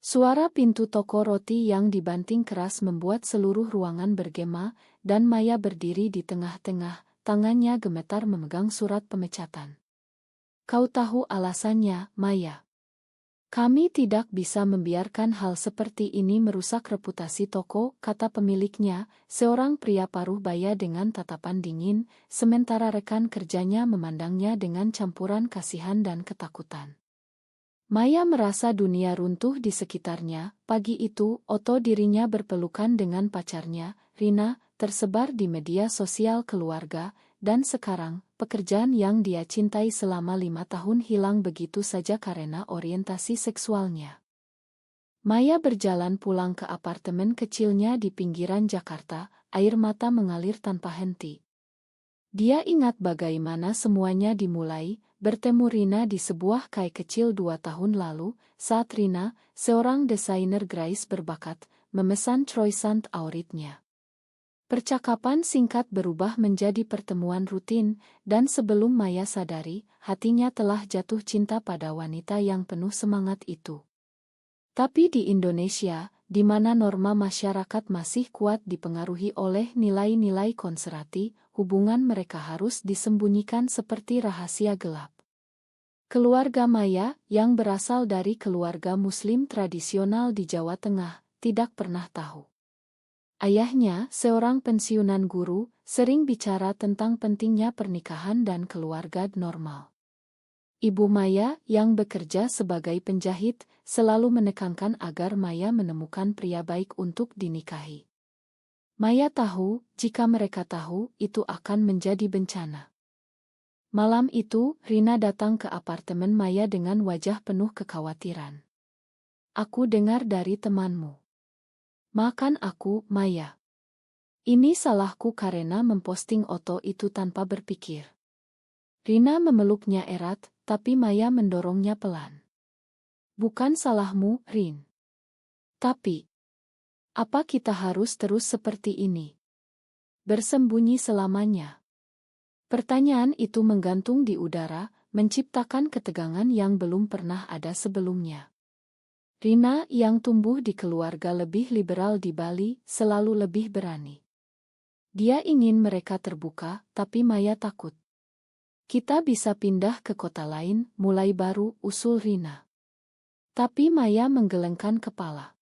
Suara pintu toko roti yang dibanting keras membuat seluruh ruangan bergema, dan Maya berdiri di tengah-tengah, tangannya gemetar memegang surat pemecatan. Kau tahu alasannya, Maya. Kami tidak bisa membiarkan hal seperti ini merusak reputasi toko, kata pemiliknya, seorang pria paruh baya dengan tatapan dingin, sementara rekan kerjanya memandangnya dengan campuran kasihan dan ketakutan. Maya merasa dunia runtuh di sekitarnya. Pagi itu, Otto dirinya berpelukan dengan pacarnya, Rina, tersebar di media sosial keluarga, dan sekarang, pekerjaan yang dia cintai selama 5 tahun hilang begitu saja karena orientasi seksualnya. Maya berjalan pulang ke apartemen kecilnya di pinggiran Jakarta, air mata mengalir tanpa henti. Dia ingat bagaimana semuanya dimulai, bertemu Rina di sebuah kai kecil 2 tahun lalu, saat Rina, seorang desainer grafis berbakat, memesan croissant favoritnya. Percakapan singkat berubah menjadi pertemuan rutin, dan sebelum Maya sadari, hatinya telah jatuh cinta pada wanita yang penuh semangat itu. Tapi di Indonesia, di mana norma masyarakat masih kuat dipengaruhi oleh nilai-nilai konservatif, hubungan mereka harus disembunyikan seperti rahasia gelap. Keluarga Maya, yang berasal dari keluarga Muslim tradisional di Jawa Tengah, tidak pernah tahu. Ayahnya, seorang pensiunan guru, sering bicara tentang pentingnya pernikahan dan keluarga normal. Ibu Maya, yang bekerja sebagai penjahit, selalu menekankan agar Maya menemukan pria baik untuk dinikahi. Maya tahu, jika mereka tahu, itu akan menjadi bencana. Malam itu, Rina datang ke apartemen Maya dengan wajah penuh kekhawatiran. Aku dengar dari temanmu. Makan aku, Maya. Ini salahku karena memposting Otto itu tanpa berpikir. Rina memeluknya erat, tapi Maya mendorongnya pelan. Bukan salahmu, Rin. Tapi, apa kita harus terus seperti ini? Bersembunyi selamanya? Pertanyaan itu menggantung di udara, menciptakan ketegangan yang belum pernah ada sebelumnya. Rina, yang tumbuh di keluarga lebih liberal di Bali, selalu lebih berani. Dia ingin mereka terbuka, tapi Maya takut. Kita bisa pindah ke kota lain, mulai baru, usul Rina. Tapi Maya menggelengkan kepala.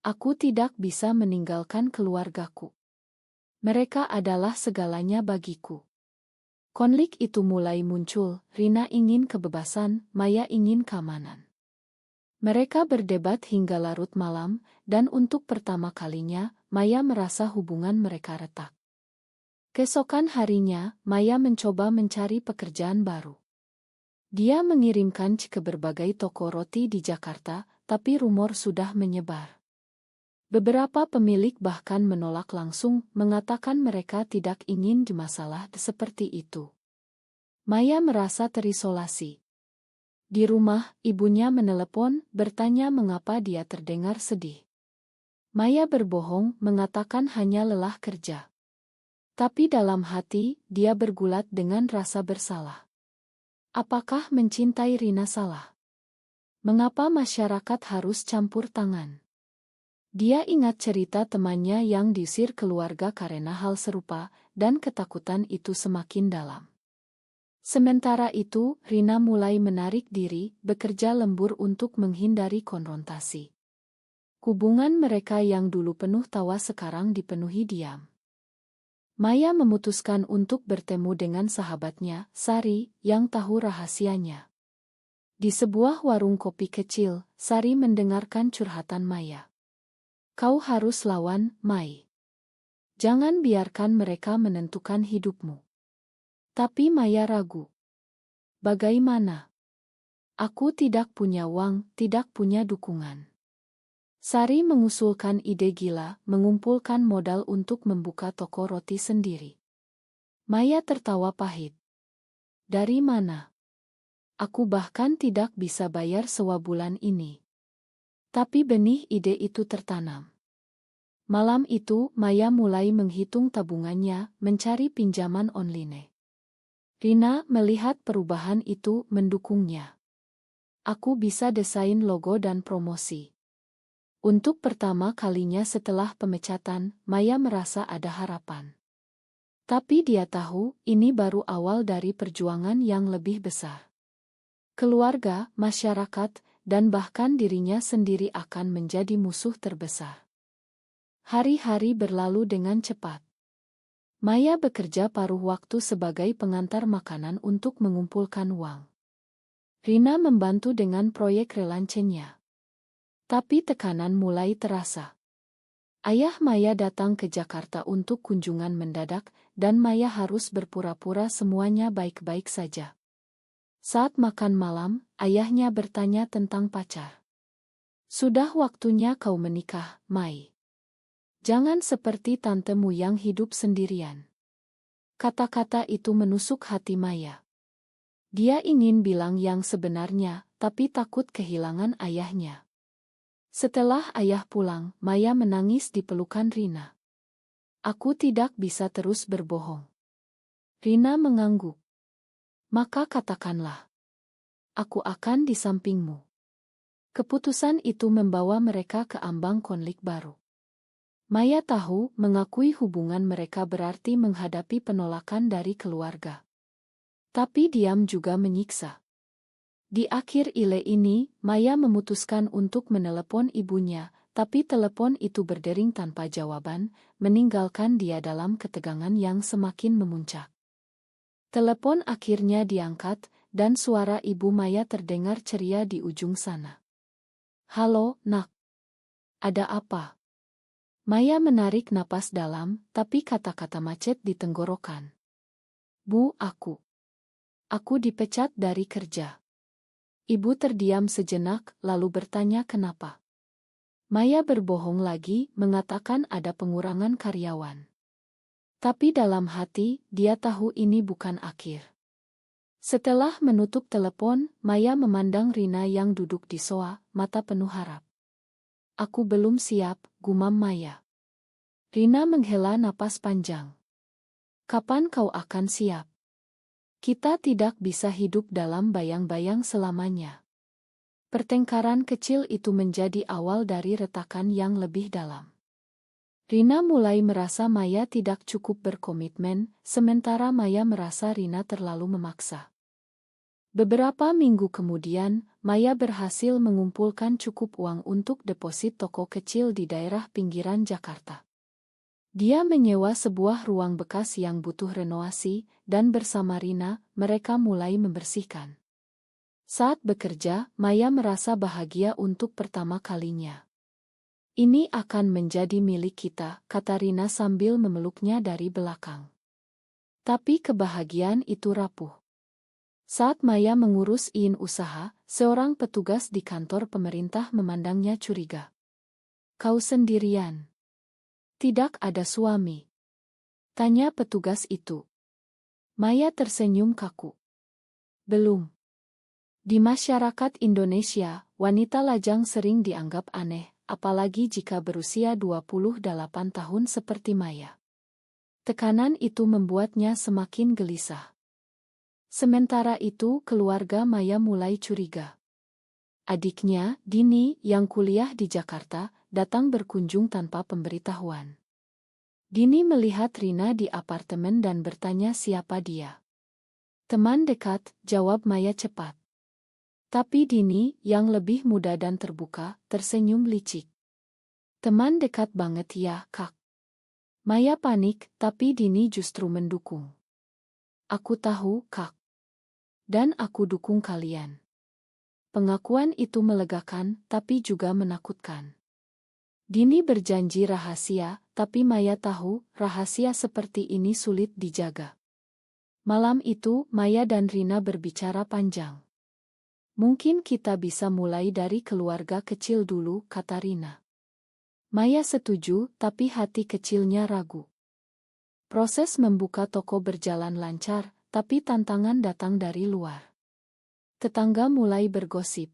Aku tidak bisa meninggalkan keluargaku. Mereka adalah segalanya bagiku. Konflik itu mulai muncul, Rina ingin kebebasan, Maya ingin keamanan. Mereka berdebat hingga larut malam, dan untuk pertama kalinya, Maya merasa hubungan mereka retak. Keesokan harinya, Maya mencoba mencari pekerjaan baru. Dia mengirimkan ke berbagai toko roti di Jakarta, tapi rumor sudah menyebar. Beberapa pemilik bahkan menolak langsung, mengatakan mereka tidak ingin masalah seperti itu. Maya merasa terisolasi. Di rumah, ibunya menelepon, bertanya mengapa dia terdengar sedih. Maya berbohong, mengatakan hanya lelah kerja. Tapi dalam hati, dia bergulat dengan rasa bersalah. Apakah mencintai Rina salah? Mengapa masyarakat harus campur tangan? Dia ingat cerita temannya yang diusir keluarga karena hal serupa, dan ketakutan itu semakin dalam. Sementara itu, Rina mulai menarik diri, bekerja lembur untuk menghindari konfrontasi. Hubungan mereka yang dulu penuh tawa sekarang dipenuhi diam. Maya memutuskan untuk bertemu dengan sahabatnya, Sari, yang tahu rahasianya. Di sebuah warung kopi kecil, Sari mendengarkan curhatan Maya. Kau harus lawan, Mai. Jangan biarkan mereka menentukan hidupmu. Tapi Maya ragu. Bagaimana? Aku tidak punya uang, tidak punya dukungan. Sari mengusulkan ide gila, mengumpulkan modal untuk membuka toko roti sendiri. Maya tertawa pahit. Dari mana? Aku bahkan tidak bisa bayar sewa bulan ini. Tapi benih ide itu tertanam. Malam itu, Maya mulai menghitung tabungannya, mencari pinjaman online. Rina melihat perubahan itu, mendukungnya. Aku bisa desain logo dan promosi. Untuk pertama kalinya setelah pemecatan, Maya merasa ada harapan. Tapi dia tahu, ini baru awal dari perjuangan yang lebih besar. Keluarga, masyarakat, dan bahkan dirinya sendiri akan menjadi musuh terbesar. Hari-hari berlalu dengan cepat. Maya bekerja paruh waktu sebagai pengantar makanan untuk mengumpulkan uang. Rina membantu dengan proyek relancenya. Tapi tekanan mulai terasa. Ayah Maya datang ke Jakarta untuk kunjungan mendadak, dan Maya harus berpura-pura semuanya baik-baik saja. Saat makan malam, ayahnya bertanya tentang pacar. Sudah waktunya kau menikah, Mai. Jangan seperti tantemu yang hidup sendirian. Kata-kata itu menusuk hati Maya. Dia ingin bilang yang sebenarnya, tapi takut kehilangan ayahnya. Setelah ayah pulang, Maya menangis di pelukan Rina. Aku tidak bisa terus berbohong. Rina mengangguk. Maka katakanlah. Aku akan di sampingmu. Keputusan itu membawa mereka ke ambang konflik baru. Maya tahu mengakui hubungan mereka berarti menghadapi penolakan dari keluarga. Tapi diam juga menyiksa. Di akhir ile ini, Maya memutuskan untuk menelepon ibunya, tapi telepon itu berdering tanpa jawaban, meninggalkan dia dalam ketegangan yang semakin memuncak. Telepon akhirnya diangkat, dan suara ibu Maya terdengar ceria di ujung sana. Halo, Nak. Ada apa? Maya menarik napas dalam, tapi kata-kata macet di tenggorokan. Bu, aku dipecat dari kerja. Ibu terdiam sejenak, lalu bertanya kenapa. Maya berbohong lagi, mengatakan ada pengurangan karyawan. Tapi dalam hati, dia tahu ini bukan akhir. Setelah menutup telepon, Maya memandang Rina yang duduk di sofa, mata penuh harap. Aku belum siap, gumam Maya. Rina menghela napas panjang. Kapan kau akan siap? Kita tidak bisa hidup dalam bayang-bayang selamanya. Pertengkaran kecil itu menjadi awal dari retakan yang lebih dalam. Rina mulai merasa Maya tidak cukup berkomitmen, sementara Maya merasa Rina terlalu memaksa. Beberapa minggu kemudian, Maya berhasil mengumpulkan cukup uang untuk deposit toko kecil di daerah pinggiran Jakarta. Dia menyewa sebuah ruang bekas yang butuh renovasi, dan bersama Rina, mereka mulai membersihkan. Saat bekerja, Maya merasa bahagia untuk pertama kalinya. Ini akan menjadi milik kita, kata Rina sambil memeluknya dari belakang. Tapi kebahagiaan itu rapuh. Saat Maya mengurus izin usaha, seorang petugas di kantor pemerintah memandangnya curiga. Kau sendirian? Tidak ada suami? Tanya petugas itu. Maya tersenyum kaku. Belum. Di masyarakat Indonesia, wanita lajang sering dianggap aneh, apalagi jika berusia 28 tahun seperti Maya. Tekanan itu membuatnya semakin gelisah. Sementara itu, keluarga Maya mulai curiga. Adiknya, Dini, yang kuliah di Jakarta, datang berkunjung tanpa pemberitahuan. Dini melihat Rina di apartemen dan bertanya siapa dia. Teman dekat, jawab Maya cepat. Tapi Dini, yang lebih muda dan terbuka, tersenyum licik. Teman dekat banget ya, Kak. Maya panik, tapi Dini justru mendukung. Aku tahu, Kak. Dan aku dukung kalian. Pengakuan itu melegakan, tapi juga menakutkan. Dini berjanji rahasia, tapi Maya tahu, rahasia seperti ini sulit dijaga. Malam itu, Maya dan Rina berbicara panjang. Mungkin kita bisa mulai dari keluarga kecil dulu, kata Rina. Maya setuju, tapi hati kecilnya ragu. Proses membuka toko berjalan lancar, tapi tantangan datang dari luar. Tetangga mulai bergosip.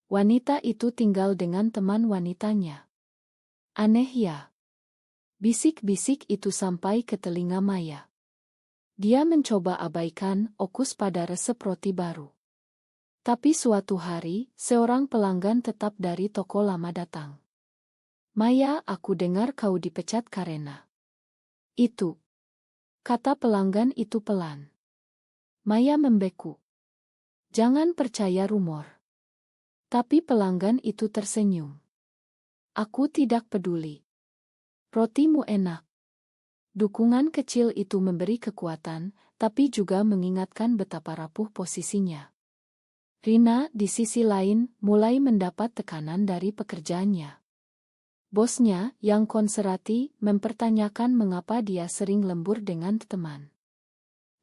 Wanita itu tinggal dengan teman wanitanya. Aneh ya. Bisik-bisik itu sampai ke telinga Maya. Dia mencoba abaikan, fokus pada resep roti baru. Tapi suatu hari, seorang pelanggan tetap dari toko lama datang. Maya, aku dengar kau dipecat karena itu. Kata pelanggan itu pelan. Maya membeku. Jangan percaya rumor. Tapi pelanggan itu tersenyum. Aku tidak peduli. Rotimu enak. Dukungan kecil itu memberi kekuatan, tapi juga mengingatkan betapa rapuh posisinya. Rina, di sisi lain, mulai mendapat tekanan dari pekerjaannya. Bosnya, yang konservatif, mempertanyakan mengapa dia sering lembur dengan teman.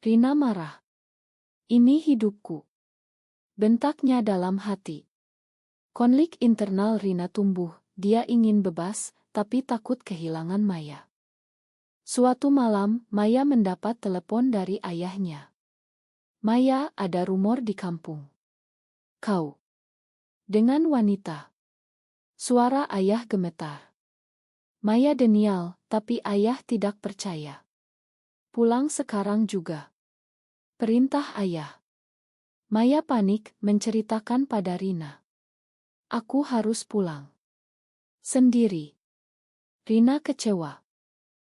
Rina marah. Ini hidupku. Bentaknya dalam hati. Konflik internal Rina tumbuh, dia ingin bebas, tapi takut kehilangan Maya. Suatu malam, Maya mendapat telepon dari ayahnya. Maya, ada rumor di kampung. Kau dengan wanita. Suara ayah gemetar. Maya denial, tapi ayah tidak percaya. Pulang sekarang juga. Perintah ayah. Maya panik, menceritakan pada Rina. Aku harus pulang. Sendiri. Rina kecewa.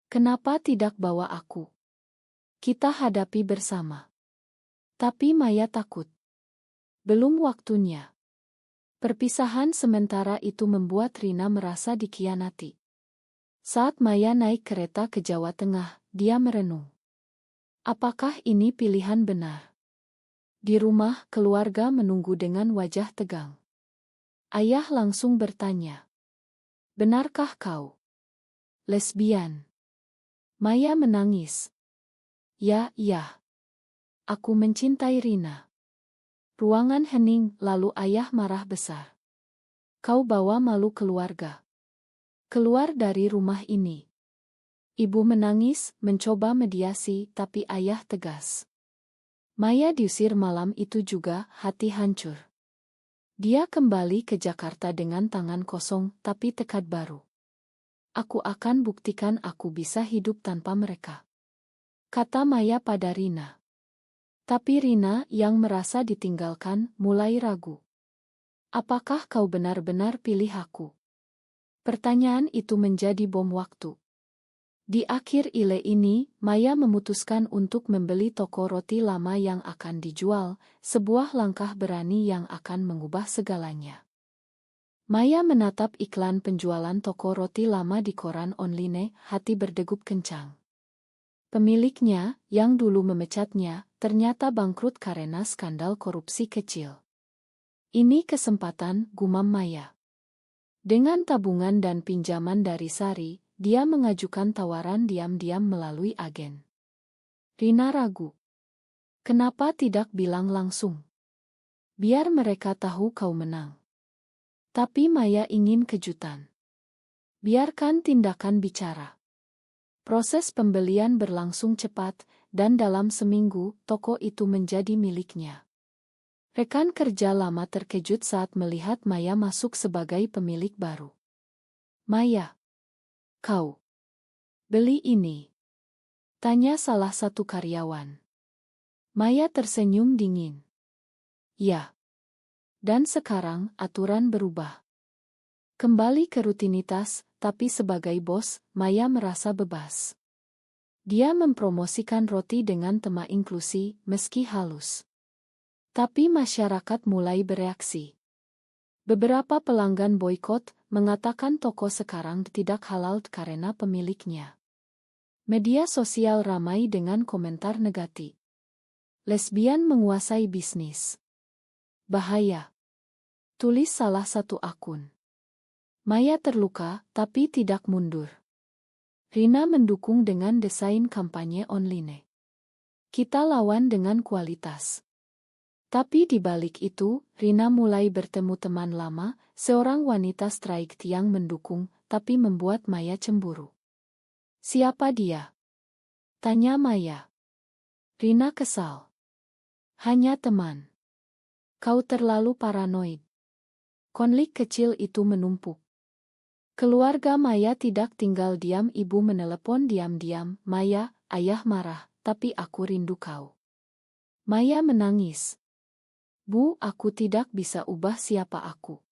Kenapa tidak bawa aku? Kita hadapi bersama. Tapi Maya takut. Belum waktunya. Perpisahan sementara itu membuat Rina merasa dikhianati. Saat Maya naik kereta ke Jawa Tengah, dia merenung. Apakah ini pilihan benar? Di rumah, keluarga menunggu dengan wajah tegang. Ayah langsung bertanya. Benarkah kau lesbian? Maya menangis. Ya, iya. Aku mencintai Rina. Ruangan hening, lalu ayah marah besar. Kau bawa malu keluarga. Keluar dari rumah ini. Ibu menangis, mencoba mediasi, tapi ayah tegas. Maya diusir malam itu juga, hati hancur. Dia kembali ke Jakarta dengan tangan kosong, tapi tekad baru. Aku akan buktikan aku bisa hidup tanpa mereka. Kata Maya pada Rina. Tapi Rina yang merasa ditinggalkan, mulai ragu. Apakah kau benar-benar pilih aku? Pertanyaan itu menjadi bom waktu. Di akhir ile ini, Maya memutuskan untuk membeli toko roti lama yang akan dijual, sebuah langkah berani yang akan mengubah segalanya. Maya menatap iklan penjualan toko roti lama di koran online, hati berdegup kencang. Pemiliknya, yang dulu memecatnya, ternyata bangkrut karena skandal korupsi kecil. Ini kesempatan, gumam Maya. Dengan tabungan dan pinjaman dari Sari, dia mengajukan tawaran diam-diam melalui agen. Rina ragu. Kenapa tidak bilang langsung? Biar mereka tahu kau menang. Tapi Maya ingin kejutan. Biarkan tindakan bicara. Proses pembelian berlangsung cepat, dan dalam seminggu, toko itu menjadi miliknya. Rekan kerja lama terkejut saat melihat Maya masuk sebagai pemilik baru. Maya, kau beli ini? Tanya salah satu karyawan. Maya tersenyum dingin. Ya. Dan sekarang aturan berubah. Kembali ke rutinitas, tapi sebagai bos, Maya merasa bebas. Dia mempromosikan roti dengan tema inklusi, meski halus. Tapi masyarakat mulai bereaksi. Beberapa pelanggan boikot, mengatakan toko sekarang tidak halal karena pemiliknya. Media sosial ramai dengan komentar negatif. Lesbian menguasai bisnis. Bahaya. Tulis salah satu akun. Maya terluka, tapi tidak mundur. Rina mendukung dengan desain kampanye online. Kita lawan dengan kualitas. Tapi di balik itu, Rina mulai bertemu teman lama, seorang wanita strike yang mendukung, tapi membuat Maya cemburu. Siapa dia? Tanya Maya. Rina kesal. Hanya teman. Kau terlalu paranoid. Konflik kecil itu menumpuk. Keluarga Maya tidak tinggal diam, ibu menelepon diam-diam, Maya, ayah marah, tapi aku rindu kau. Maya menangis. Bu, aku tidak bisa ubah siapa aku.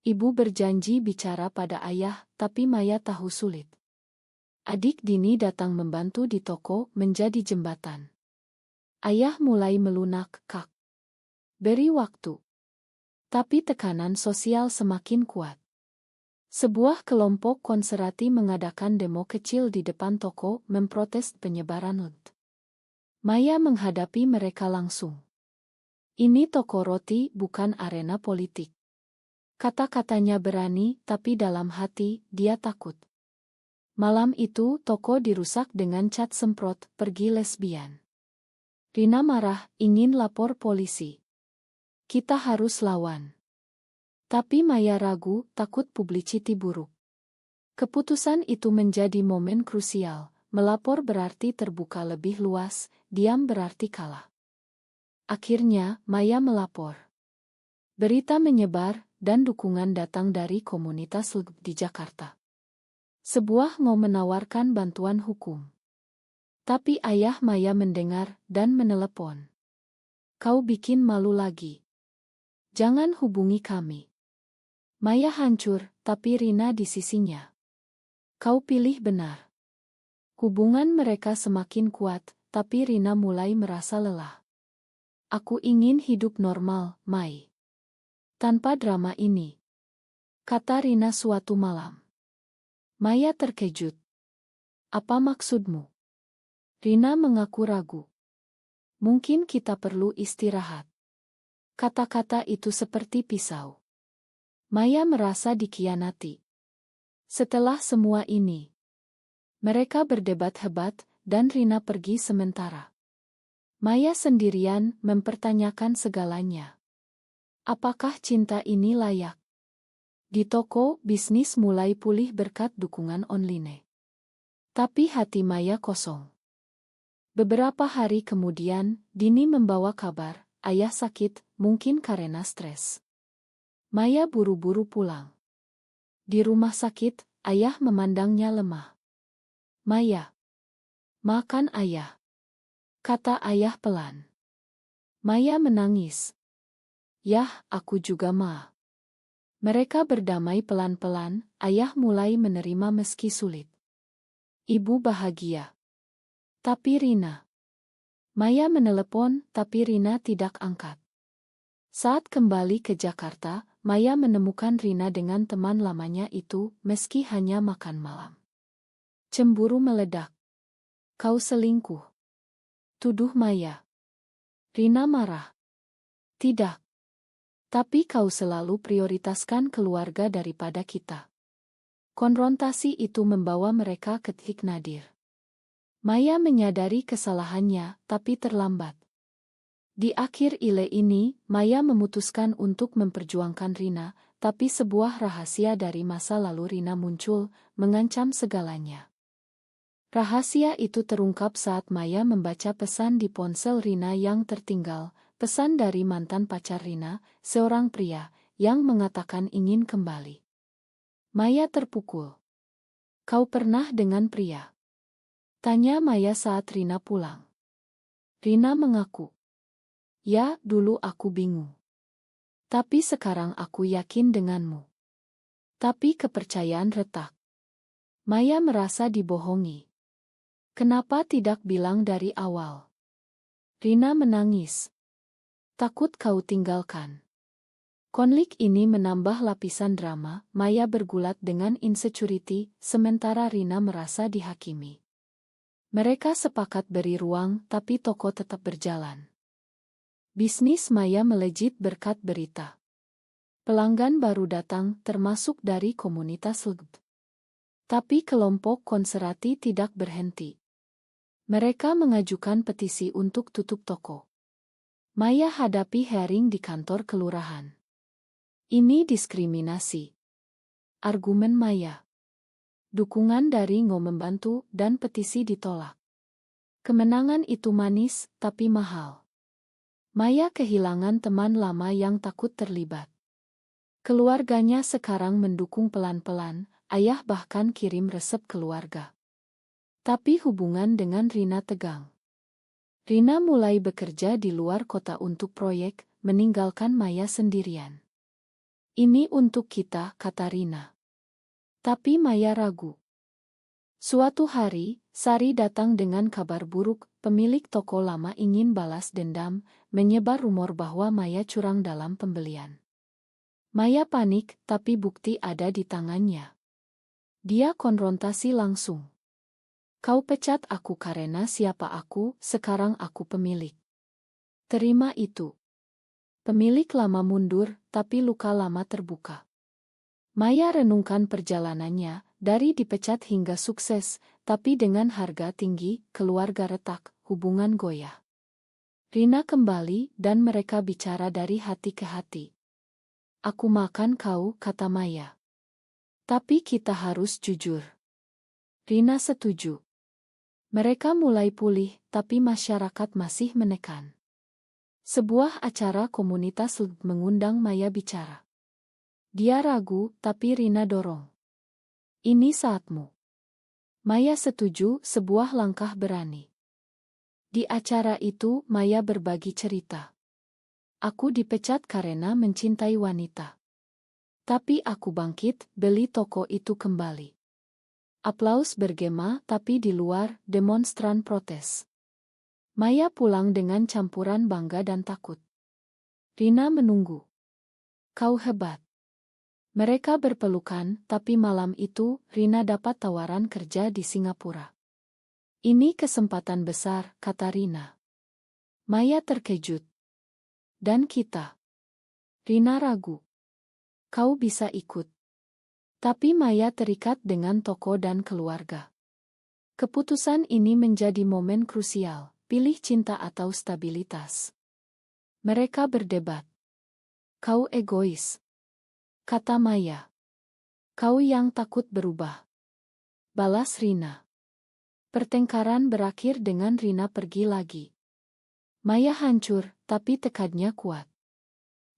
Ibu berjanji bicara pada ayah, tapi Maya tahu sulit. Adik Dini datang membantu di toko menjadi jembatan. Ayah mulai melunak, Kak. Beri waktu. Tapi tekanan sosial semakin kuat. Sebuah kelompok konservatif mengadakan demo kecil di depan toko memprotes penyebaran LUT. Maya menghadapi mereka langsung. Ini toko roti, bukan arena politik. Kata-katanya berani, tapi dalam hati, dia takut. Malam itu, toko dirusak dengan cat semprot, pergi lesbian. Rina marah, ingin lapor polisi. Kita harus lawan. Tapi Maya ragu, takut publicity buruk. Keputusan itu menjadi momen krusial. Melapor berarti terbuka lebih luas, diam berarti kalah. Akhirnya, Maya melapor. Berita menyebar, dan dukungan datang dari komunitas LGB di Jakarta. Sebuah menawarkan bantuan hukum. Tapi ayah Maya mendengar dan menelepon. Kau bikin malu lagi. Jangan hubungi kami. Maya hancur, tapi Rina di sisinya. Kau pilih benar. Hubungan mereka semakin kuat, tapi Rina mulai merasa lelah. Aku ingin hidup normal, Mai. Tanpa drama ini. Kata Rina suatu malam. Maya terkejut. Apa maksudmu? Rina mengaku ragu. Mungkin kita perlu istirahat. Kata-kata itu seperti pisau. Maya merasa dikhianati. Setelah semua ini, mereka berdebat hebat, dan Rina pergi sementara. Maya sendirian mempertanyakan segalanya. Apakah cinta ini layak? Di toko, bisnis mulai pulih berkat dukungan online. Tapi hati Maya kosong. Beberapa hari kemudian, Dini membawa kabar, ayah sakit, mungkin karena stres. Maya buru-buru pulang. Di rumah sakit, ayah memandangnya lemah. Maya, makan ayah. Kata ayah pelan. Maya menangis. Yah, aku juga ma. Mereka berdamai pelan-pelan, ayah mulai menerima meski sulit. Ibu bahagia. Tapi Rina. Maya menelepon, tapi Rina tidak angkat. Saat kembali ke Jakarta, Maya menemukan Rina dengan teman lamanya itu, meski hanya makan malam. Cemburu meledak. Kau selingkuh. Tuduh Maya. Rina marah. Tidak. Tapi kau selalu prioritaskan keluarga daripada kita. Konfrontasi itu membawa mereka ke titik nadir. Maya menyadari kesalahannya, tapi terlambat. Di akhir ile ini, Maya memutuskan untuk memperjuangkan Rina, tapi sebuah rahasia dari masa lalu Rina muncul, mengancam segalanya. Rahasia itu terungkap saat Maya membaca pesan di ponsel Rina yang tertinggal, pesan dari mantan pacar Rina, seorang pria, yang mengatakan ingin kembali. Maya terpukul. Kau pernah dengan pria? Tanya Maya saat Rina pulang. Rina mengaku. Ya, dulu aku bingung. Tapi sekarang aku yakin denganmu. Tapi kepercayaan retak. Maya merasa dibohongi. Kenapa tidak bilang dari awal? Rina menangis. Takut kau tinggalkan. Konflik ini menambah lapisan drama, Maya bergulat dengan insecurity, sementara Rina merasa dihakimi. Mereka sepakat beri ruang, tapi toko tetap berjalan. Bisnis Maya melejit berkat berita. Pelanggan baru datang, termasuk dari komunitas LGB. Tapi kelompok konservatif tidak berhenti. Mereka mengajukan petisi untuk tutup toko. Maya hadapi hearing di kantor kelurahan. Ini diskriminasi. Argumen Maya. Dukungan dari Ngo membantu dan petisi ditolak. Kemenangan itu manis, tapi mahal. Maya kehilangan teman lama yang takut terlibat. Keluarganya sekarang mendukung pelan-pelan, ayah bahkan kirim resep keluarga. Tapi hubungan dengan Rina tegang. Rina mulai bekerja di luar kota untuk proyek, meninggalkan Maya sendirian. Ini untuk kita, kata Rina. Tapi Maya ragu. Suatu hari, Sari datang dengan kabar buruk. Pemilik toko lama ingin balas dendam, menyebar rumor bahwa Maya curang dalam pembelian. Maya panik, tapi bukti ada di tangannya. Dia konfrontasi langsung. Kau pecat aku karena siapa aku, sekarang aku pemilik. Terima itu. Pemilik lama mundur, tapi luka lama terbuka. Maya renungkan perjalanannya, dari dipecat hingga sukses, tapi dengan harga tinggi, keluarga retak, hubungan goyah. Rina kembali dan mereka bicara dari hati ke hati. Aku makan kau, kata Maya. Tapi kita harus jujur. Rina setuju. Mereka mulai pulih, tapi masyarakat masih menekan. Sebuah acara komunitas mengundang Maya bicara. Dia ragu, tapi Rina dorong. Ini saatmu. Maya setuju, sebuah langkah berani. Di acara itu, Maya berbagi cerita. Aku dipecat karena mencintai wanita. Tapi aku bangkit, beli toko itu kembali. Aplaus bergema, tapi di luar, demonstran protes. Maya pulang dengan campuran bangga dan takut. Rina menunggu. Kau hebat. Mereka berpelukan, tapi malam itu, Rina dapat tawaran kerja di Singapura. Ini kesempatan besar, kata Rina. Maya terkejut. Dan kita? Rina ragu. Kau bisa ikut. Tapi Maya terikat dengan toko dan keluarga. Keputusan ini menjadi momen krusial, pilih cinta atau stabilitas. Mereka berdebat. Kau egois, kata Maya. Kau yang takut berubah, balas Rina. Pertengkaran berakhir dengan Rina pergi lagi. Maya hancur, tapi tekadnya kuat.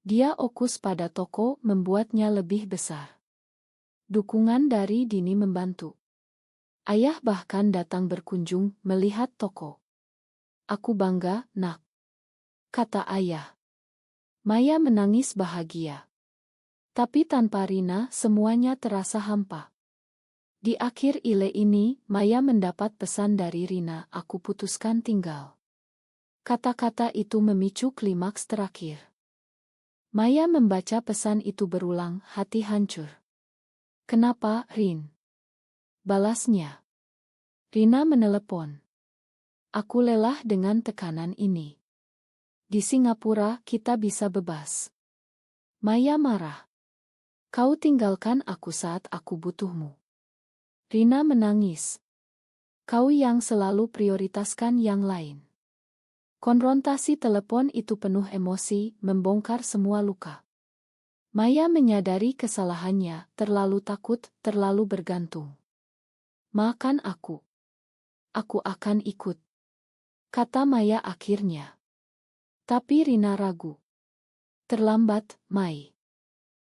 Dia fokus pada toko, membuatnya lebih besar. Dukungan dari Dini membantu. Ayah bahkan datang berkunjung, melihat toko. Aku bangga, nak, kata ayah. Maya menangis bahagia. Tapi tanpa Rina, semuanya terasa hampa. Di akhir ile ini, Maya mendapat pesan dari Rina, aku putuskan tinggal. Kata-kata itu memicu klimaks terakhir. Maya membaca pesan itu berulang, hati hancur. Kenapa, Rin? Balasnya. Rina menelepon. Aku lelah dengan tekanan ini. Di Singapura, kita bisa bebas. Maya marah. Kau tinggalkan aku saat aku butuhmu. Rina menangis. Kau yang selalu prioritaskan yang lain. Konfrontasi telepon itu penuh emosi, membongkar semua luka. Maya menyadari kesalahannya, terlalu takut, terlalu bergantung. Makan aku. Aku akan ikut, kata Maya akhirnya. Tapi Rina ragu. Terlambat, Mai.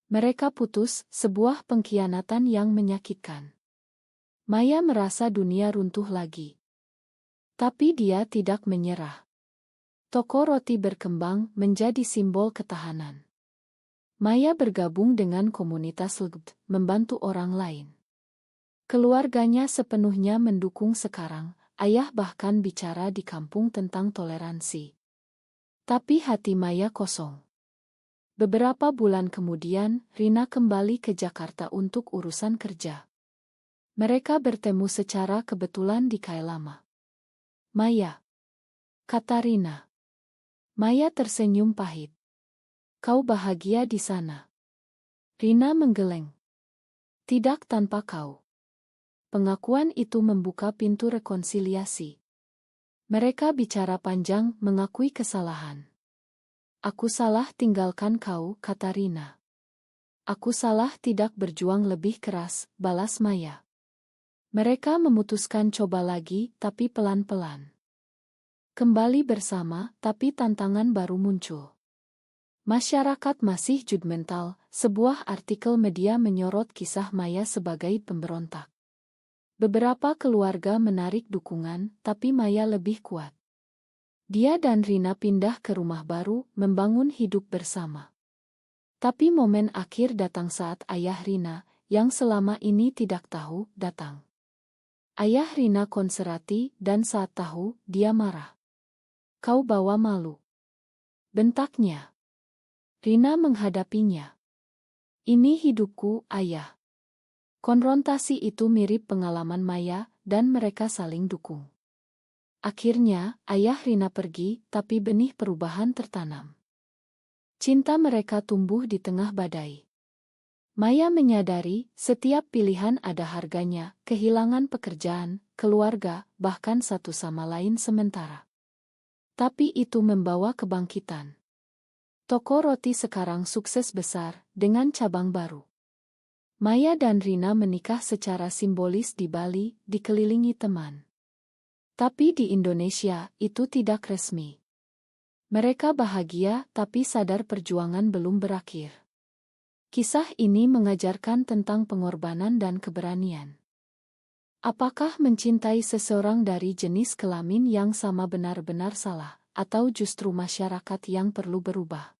Mereka putus, sebuah pengkhianatan yang menyakitkan. Maya merasa dunia runtuh lagi. Tapi dia tidak menyerah. Toko roti berkembang menjadi simbol ketahanan. Maya bergabung dengan komunitas LGBT, membantu orang lain. Keluarganya sepenuhnya mendukung sekarang, ayah bahkan bicara di kampung tentang toleransi. Tapi hati Maya kosong. Beberapa bulan kemudian, Rina kembali ke Jakarta untuk urusan kerja. Mereka bertemu secara kebetulan di Kailama. Maya, kata Rina. Maya tersenyum pahit. Kau bahagia di sana. Rina menggeleng. Tidak tanpa kau. Pengakuan itu membuka pintu rekonsiliasi. Mereka bicara panjang, mengakui kesalahan. Aku salah tinggalkan kau, kata Rina. Aku salah tidak berjuang lebih keras, balas Maya. Mereka memutuskan coba lagi, tapi pelan-pelan. Kembali bersama, tapi tantangan baru muncul. Masyarakat masih judgmental, sebuah artikel media menyorot kisah Maya sebagai pemberontak. Beberapa keluarga menarik dukungan, tapi Maya lebih kuat. Dia dan Rina pindah ke rumah baru, membangun hidup bersama. Tapi momen akhir datang saat ayah Rina, yang selama ini tidak tahu, datang. Ayah Rina konserati dan saat tahu, dia marah. Kau bawa malu. Bentaknya. Rina menghadapinya. Ini hidupku, ayah. Konfrontasi itu mirip pengalaman Maya, dan mereka saling dukung. Akhirnya, ayah Rina pergi, tapi benih perubahan tertanam. Cinta mereka tumbuh di tengah badai. Maya menyadari, setiap pilihan ada harganya, kehilangan pekerjaan, keluarga, bahkan satu sama lain sementara. Tapi itu membawa kebangkitan. Toko roti sekarang sukses besar, dengan cabang baru. Maya dan Rina menikah secara simbolis di Bali, dikelilingi teman. Tapi di Indonesia, itu tidak resmi. Mereka bahagia, tapi sadar perjuangan belum berakhir. Kisah ini mengajarkan tentang pengorbanan dan keberanian. Apakah mencintai seseorang dari jenis kelamin yang sama benar-benar salah, atau justru masyarakat yang perlu berubah?